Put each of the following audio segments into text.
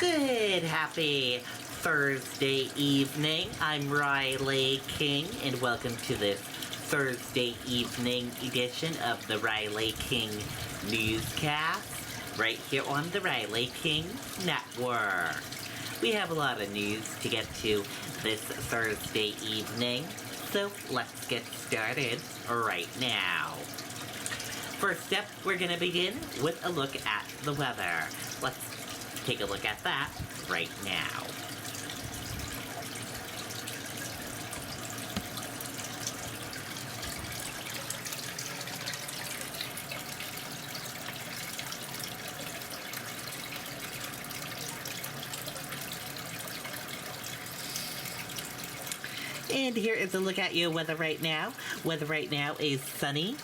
Good, happy Thursday evening. I'm Riley King, and welcome to this Thursday evening edition of the Riley King Newscast, right here on the Riley King Network. We have a lot of news to get to this Thursday evening, so let's get started right now. First up, we're going to begin with a look at the weather. Let's take a look at that right now. And here is a look at your weather right now. Weather right now is sunny.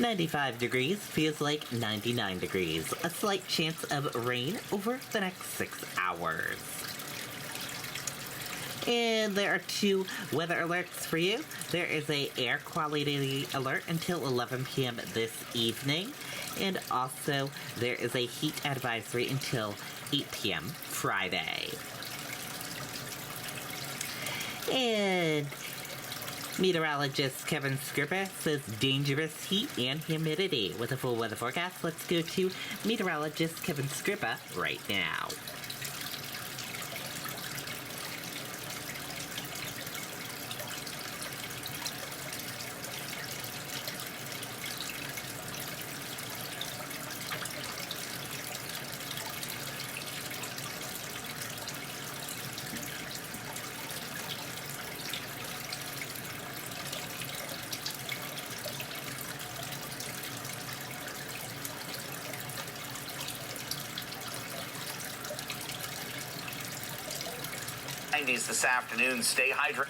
95 degrees, feels like 99 degrees. A slight chance of rain over the next 6 hours. And there are 2 weather alerts for you. There is a air quality alert until 11 p.m. this evening. And also there is a heat advisory until 8 p.m. Friday. And meteorologist Kevin Scrippa says dangerous heat and humidity. With a full weather forecast, let's go to meteorologist Kevin Scrippa right now. This afternoon. Stay hydrated.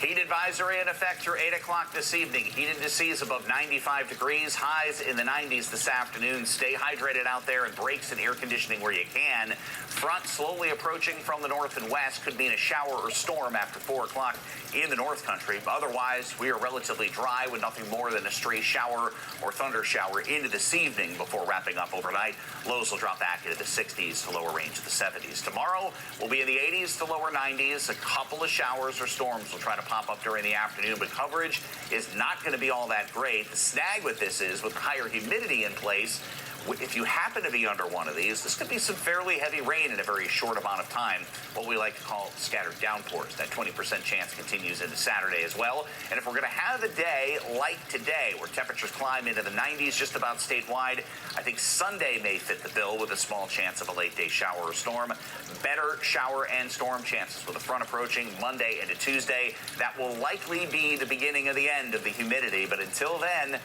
Heat advisory in effect through 8 o'clock this evening. Heat indices above 95 degrees, highs in the 90s this afternoon. Stay hydrated out there and brakes and air conditioning where you can. Front slowly approaching from the north and west. Could mean a shower or storm after 4 o'clock in the North Country. Otherwise, we are relatively dry with nothing more than a stray shower or thunder shower into this evening before wrapping up overnight. Lows will drop back into the 60s to lower range of the 70s. Tomorrow, we'll be in the 80s to lower 90s. A couple of showers or storms will try to pop up during the afternoon, but coverage is not going to be all that great. The snag with this is, with higher humidity in place, if you happen to be under one of these, this could be some fairly heavy rain in a very short amount of time, what we like to call scattered downpours. That 20% chance continues into Saturday as well. And if we're going to have a day like today, where temperatures climb into the 90s just about statewide, I think Sunday may fit the bill with a small chance of a late day shower or storm. Better shower and storm chances with the front approaching Monday into Tuesday. That will likely be the beginning of the end of the humidity, but until then,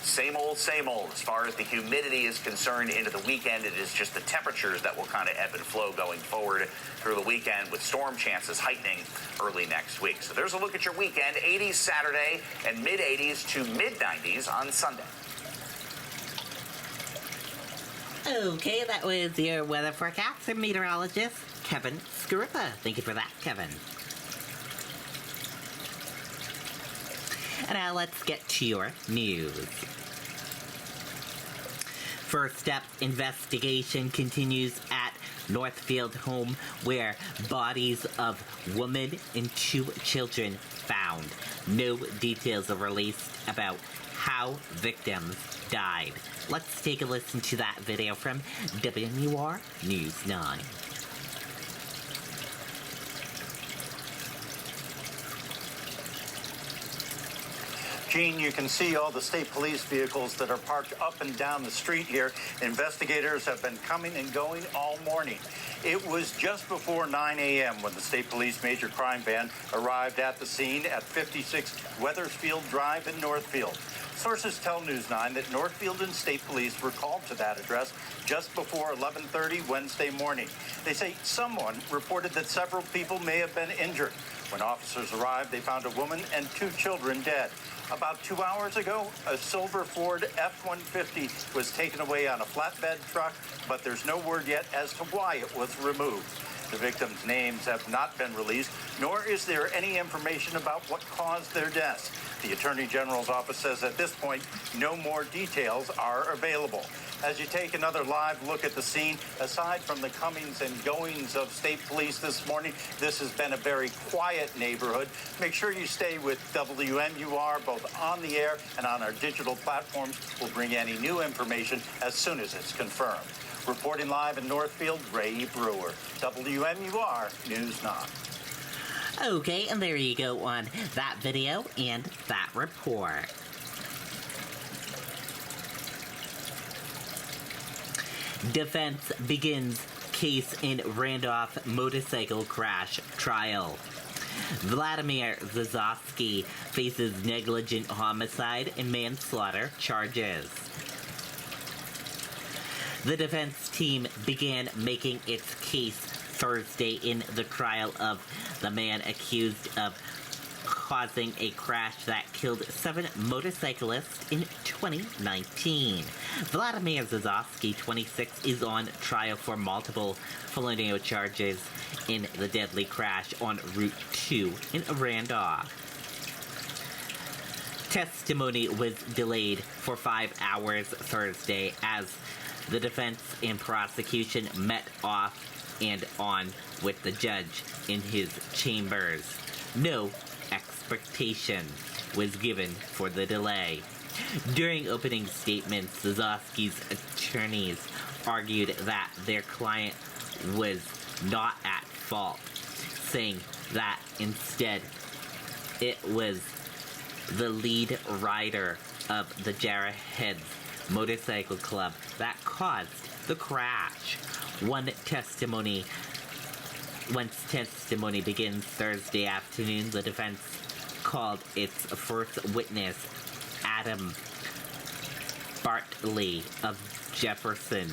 same old, same old. As far as the humidity is concerned into the weekend, it is just the temperatures that will kind of ebb and flow going forward through the weekend, with storm chances heightening early next week. So there's a look at your weekend. 80s Saturday and mid-80s to mid-90s on Sunday. Okay, that was your weather forecast from meteorologist Kevin Scrippa. Thank you for that, Kevin. And now let's get to your news. First up, investigation continues at Northfield home, where bodies of woman and 2 children found. No details are released about how victims died. Let's take a listen to that video from WNUR News 9. Gene, you can see all the state police vehicles that are parked up and down the street here. Investigators have been coming and going all morning. It was just before 9 a.m. when the state police major crime van arrived at the scene at 56 Weathersfield Drive in Northfield. Sources tell News 9 that Northfield and state police were called to that address just before 11:30 Wednesday morning. They say someone reported that several people may have been injured. When officers arrived, they found a woman and 2 children dead. About 2 hours ago, a silver Ford F-150 was taken away on a flatbed truck, but there's no word yet as to why it was removed. The victims' names have not been released, nor is there any information about what caused their deaths. The Attorney General's office says at this point, no more details are available. As you take another live look at the scene, aside from the comings and goings of state police this morning, this has been a very quiet neighborhood. Make sure you stay with WMUR, both on the air and on our digital platforms. We'll bring any new information as soon as it's confirmed. Reporting live in Northfield, Ray Brewer, WMUR News 9. Okay, and there you go on that video and that report. Defense begins case in Randolph motorcycle crash trial. Vladimir Zazovsky faces negligent homicide and manslaughter charges. The defense team began making its case Thursday in the trial of the man accused of causing a crash that killed 7 motorcyclists in 2019. Vladimir Zazovsky, 26, is on trial for multiple felonious charges in the deadly crash on Route 2 in Randolph. Testimony was delayed for 5 hours Thursday as the defense and prosecution met off and on with the judge in his chambers. No expectation was given for the delay. During opening statements, Zazovsky's attorneys argued that their client was not at fault, saying that instead it was the lead rider of the Jarrahheads Motorcycle Club that caused the crash. Once testimony begins Thursday afternoon, the defense called its first witness, Adam Bartley of Jefferson,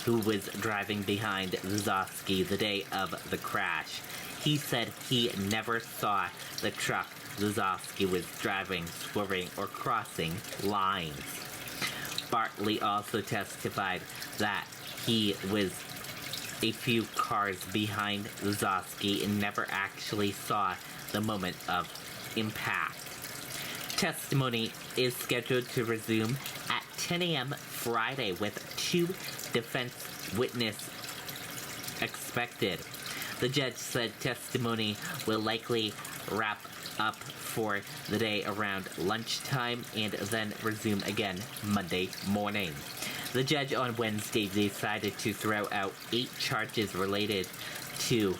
who was driving behind Zazovsky the day of the crash. He said he never saw the truck Zazovsky was driving, swerving, or crossing lines. Bartley also testified that he was a few cars behind Zazovsky and never actually saw the moment of impact. Testimony is scheduled to resume at 10 a.m. Friday with 2 defense witnesses expected. The judge said testimony will likely wrap up for the day around lunchtime and then resume again Monday morning. The judge on Wednesday decided to throw out 8 charges related to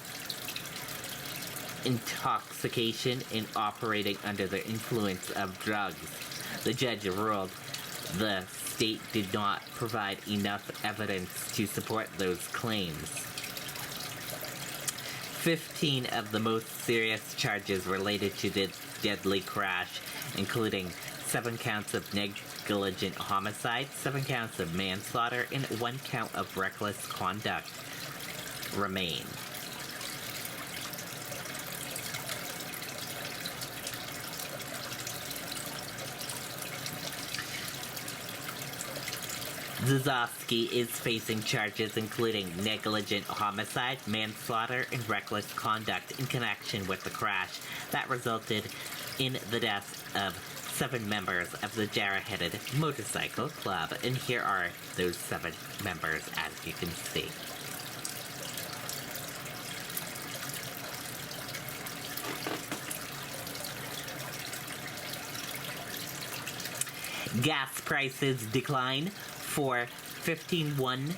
intoxication and operating under the influence of drugs. The judge ruled the state did not provide enough evidence to support those claims. 15 of the most serious charges related to the deadly crash, including 7 counts of negligent homicide, 7 counts of manslaughter, and 1 count of reckless conduct, remain. Zazovsky is facing charges including negligent homicide, manslaughter, and reckless conduct in connection with the crash that resulted in the death of 7 members of the Jarrahheaded Motorcycle Club. And here are those 7 members, as you can see. Gas prices decline for 51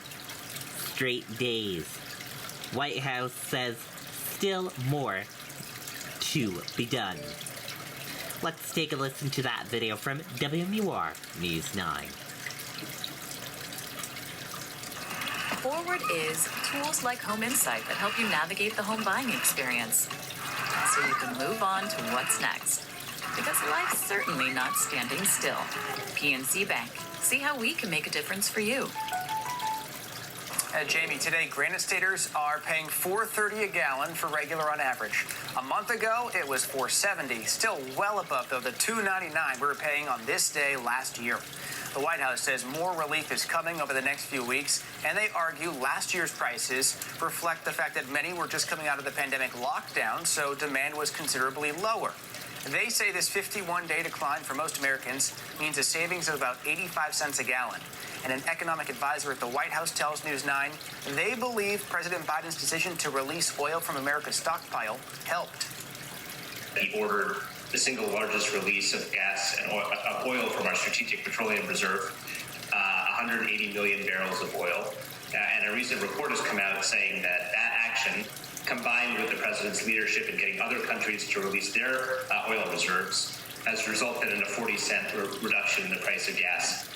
straight days. White House says still more to be done. Let's take a listen to that video from WMUR News 9. Forward is tools like Home Insight that help you navigate the home buying experience so you can move on to what's next. Because life's certainly not standing still. PNC Bank. See how we can make a difference for you. Jamie, today Granite Staters are paying $4.30 a gallon for regular on average. A month ago, it was $4.70, still well above, though, the $2.99 we were paying on this day last year. The White House says more relief is coming over the next few weeks, and they argue last year's prices reflect the fact that many were just coming out of the pandemic lockdown, so demand was considerably lower. They say this 51-day decline for most Americans means a savings of about 85 cents a gallon. And an economic advisor at the White House tells News 9 they believe President Biden's decision to release oil from America's stockpile helped. He ordered the single largest release of gas and oil from our Strategic Petroleum Reserve, 180 million barrels of oil. And a recent report has come out saying that action, combined with the president's leadership in getting other countries to release their oil reserves, has resulted in a 40-cent reduction in the price of gas.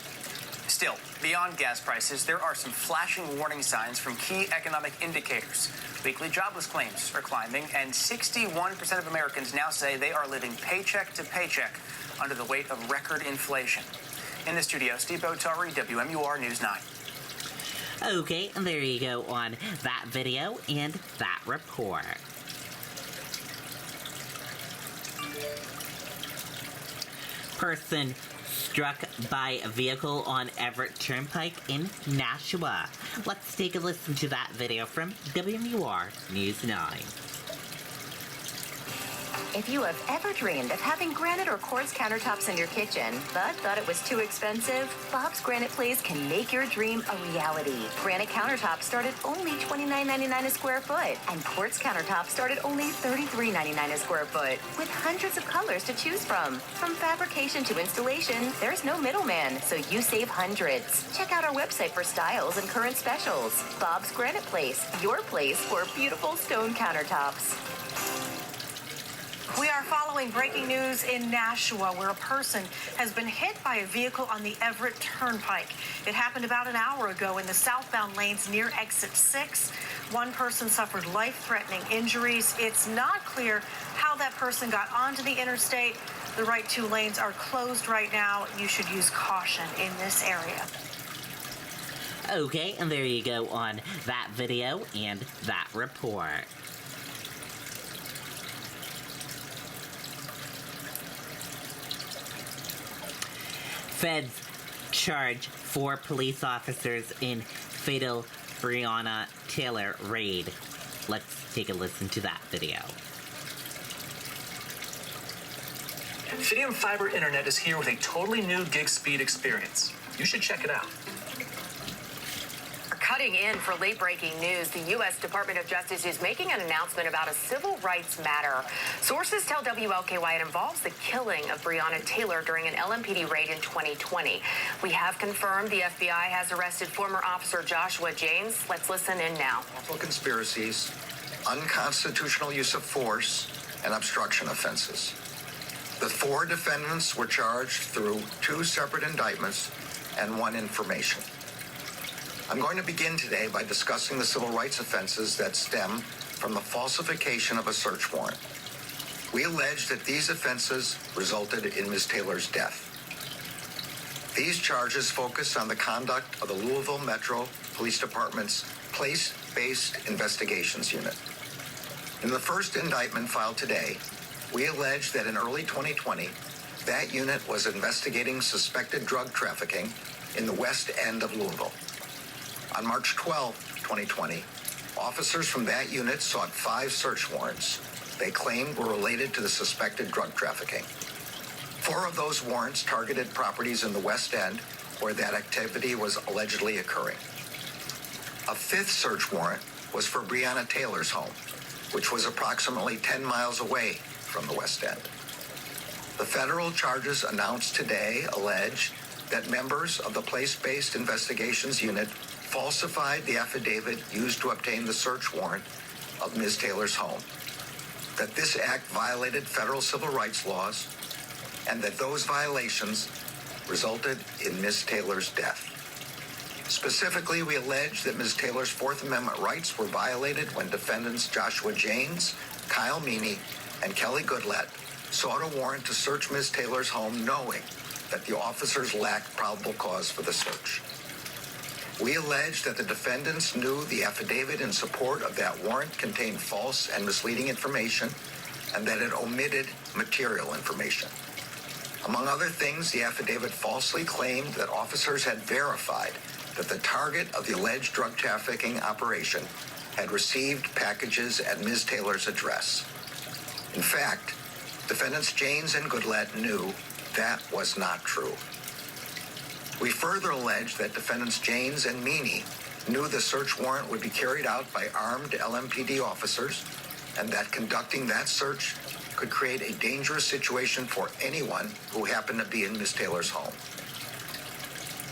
Still, beyond gas prices, there are some flashing warning signs from key economic indicators. Weekly jobless claims are climbing, and 61% of Americans now say they are living paycheck to paycheck under the weight of record inflation. In the studio, Steve Botari, WMUR News 9. Okay, and there you go on that video and that report. Person struck by a vehicle on Everett Turnpike in Nashua. Let's take a listen to that video from WMUR News 9. If you have ever dreamed of having granite or quartz countertops in your kitchen, but thought it was too expensive, Bob's Granite Place can make your dream a reality. Granite countertops start at only $29.99 a square foot, and quartz countertops start at only $33.99 a square foot, with hundreds of colors to choose from. From fabrication to installation, there's no middleman, so you save hundreds. Check out our website for styles and current specials. Bob's Granite Place, your place for beautiful stone countertops. We are following breaking news in Nashua, where a person has been hit by a vehicle on the Everett Turnpike. It happened about an hour ago in the southbound lanes near exit 6. One person suffered life-threatening injuries. It's not clear how that person got onto the interstate. The right two lanes are closed right now. You should use caution in this area. Okay, and there you go on that video and that report. Feds charge 4 police officers in fatal Breonna Taylor raid. Let's take a listen to that video. Fidium Fiber Internet is here with a totally new gig speed experience. You should check it out. Cutting in for late-breaking news, the U.S. Department of Justice is making an announcement about a civil rights matter. Sources tell WLKY it involves the killing of Breonna Taylor during an LMPD raid in 2020. We have confirmed the FBI has arrested former officer Joshua James. Let's listen in now. Lawful conspiracies, unconstitutional use of force, and obstruction offenses. The 4 defendants were charged through 2 separate indictments and 1 information. I'm going to begin today by discussing the civil rights offenses that stem from the falsification of a search warrant. We allege that these offenses resulted in Ms. Taylor's death. These charges focus on the conduct of the Louisville Metro Police Department's Place-Based Investigations Unit. In the first indictment filed today, we allege that in early 2020, that unit was investigating suspected drug trafficking in the west end of Louisville. On March 12, 2020, officers from that unit sought 5 search warrants they claimed were related to the suspected drug trafficking. 4 of those warrants targeted properties in the West End where that activity was allegedly occurring. A 5th search warrant was for Breonna Taylor's home, which was approximately 10 miles away from the West End. The federal charges announced today allege that members of the Place-Based Investigations Unit falsified the affidavit used to obtain the search warrant of Ms. Taylor's home, that this act violated federal civil rights laws, and that those violations resulted in Ms. Taylor's death. Specifically, we allege that Ms. Taylor's Fourth Amendment rights were violated when defendants Joshua Janes, Kyle Meany, and Kelly Goodlatte sought a warrant to search Ms. Taylor's home knowing that the officers lacked probable cause for the search. We allege that the defendants knew the affidavit in support of that warrant contained false and misleading information and that it omitted material information. Among other things, the affidavit falsely claimed that officers had verified that the target of the alleged drug trafficking operation had received packages at Ms. Taylor's address. In fact, defendants Janes and Goodlatte knew that was not true. We further allege that defendants Janes and Meany knew the search warrant would be carried out by armed LMPD officers and that conducting that search could create a dangerous situation for anyone who happened to be in Ms. Taylor's home.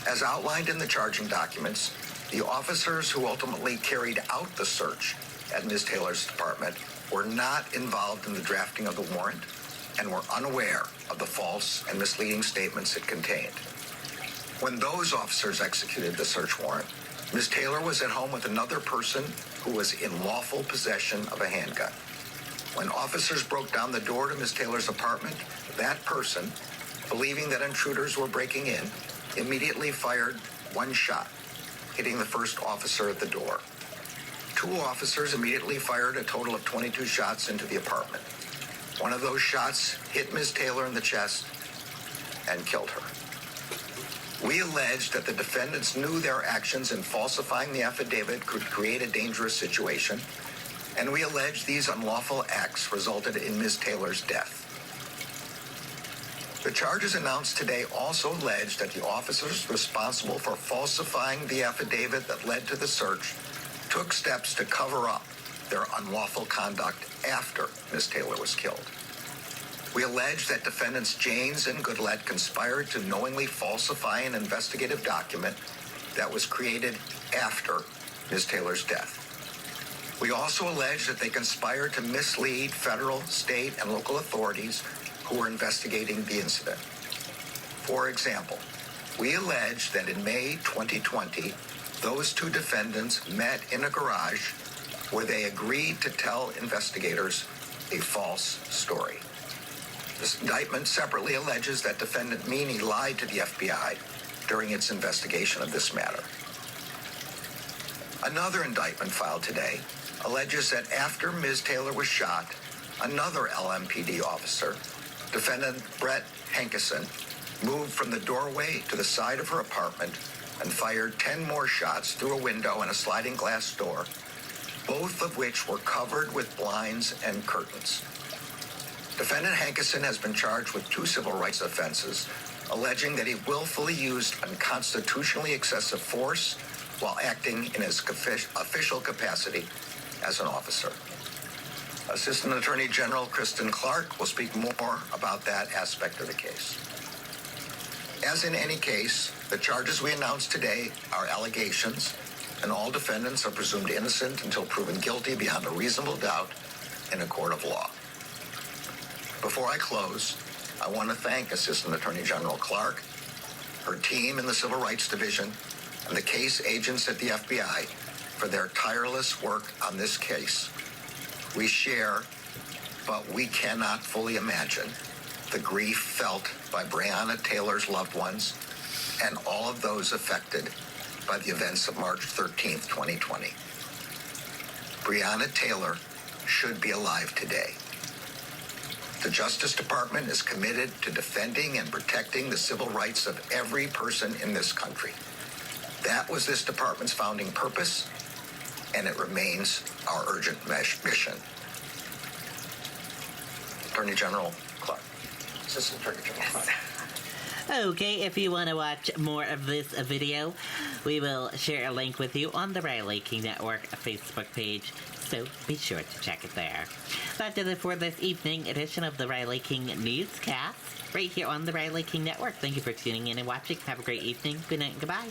As outlined in the charging documents, the officers who ultimately carried out the search at Ms. Taylor's apartment were not involved in the drafting of the warrant and were unaware of the false and misleading statements it contained. When those officers executed the search warrant, Ms. Taylor was at home with another person who was in lawful possession of a handgun. When officers broke down the door to Ms. Taylor's apartment, that person, believing that intruders were breaking in, immediately fired one shot, hitting the first officer at the door. Two officers immediately fired a total of 22 shots into the apartment. One of those shots hit Ms. Taylor in the chest and killed her. We allege that the defendants knew their actions in falsifying the affidavit could create a dangerous situation, and we allege these unlawful acts resulted in Ms. Taylor's death. The charges announced today also allege that the officers responsible for falsifying the affidavit that led to the search took steps to cover up their unlawful conduct after Ms. Taylor was killed. We allege that defendants Janes and Goodlatte conspired to knowingly falsify an investigative document that was created after Ms. Taylor's death. We also allege that they conspired to mislead federal, state, and local authorities who were investigating the incident. For example, we allege that in May 2020, those two defendants met in a garage where they agreed to tell investigators a false story. This indictment separately alleges that defendant Meany lied to the FBI during its investigation of this matter. Another indictment filed today alleges that after Ms. Taylor was shot, another LMPD officer, defendant Brett Hankison, moved from the doorway to the side of her apartment and fired 10 more shots through a window and a sliding glass door, both of which were covered with blinds and curtains. Defendant Hankison has been charged with 2 civil rights offenses, alleging that he willfully used unconstitutionally excessive force while acting in his official capacity as an officer. Assistant Attorney General Kristen Clark will speak more about that aspect of the case. As in any case, the charges we announced today are allegations, and all defendants are presumed innocent until proven guilty beyond a reasonable doubt in a court of law. Before I close, I want to thank Assistant Attorney General Clark, her team in the Civil Rights Division, and the case agents at the FBI for their tireless work on this case. We share, but we cannot fully imagine, the grief felt by Breonna Taylor's loved ones and all of those affected by the events of March 13th, 2020. Breonna Taylor should be alive today. The Justice Department is committed to defending and protecting the civil rights of every person in this country. That was this department's founding purpose, and it remains our urgent mission. Attorney General Clark. Assistant Attorney General Clark. Okay, if you want to watch more of this video, we will share a link with you on the Riley King Network Facebook page, so be sure to check it there. That does it for this evening edition of the Riley King Newscast, right here on the Riley King Network. Thank you for tuning in and watching. Have a great evening. Good night and goodbye.